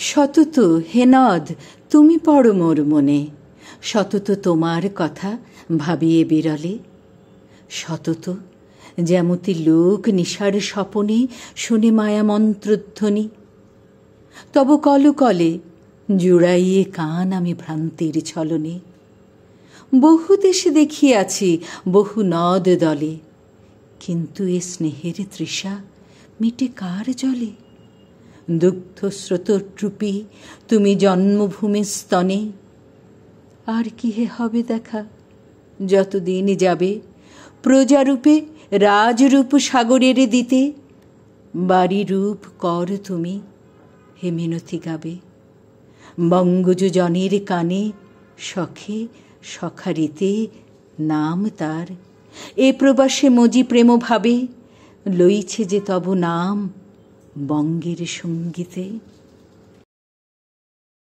সতত হে নদ তুমি পড়ো মোর মনে, সতত তোমার কথা ভাবিয়ে বিরলে। সতত যেমতি লোক নিশার স্বপনে শুনে মায়া মন্ত্রধ্বনি, তব কলকলে জুড়াইয়ে কান আমি ভ্রান্তির ছলনে। বহু দেশে দেখিয়াছি বহু নদ দলে, কিন্তু এ স্নেহের তৃষা মিটে কার জলে? দুগ্ধ স্রোতরূপী তুমি জন্মভূমি স্তনে, আর কি হে হবে দেখা যতদিন যাবে? প্রজারূপে রাজরূপ সাগরের দিতে, বাড়ি রূপ কর তুমি হে মিনতি গাবে। বঙ্গজ জনের কানে সখে সখারিতে নাম তার, এ প্রবাসে মজি প্রেম ভাবে লইছে যে তব নাম বঙ্গের সঙ্গীতে।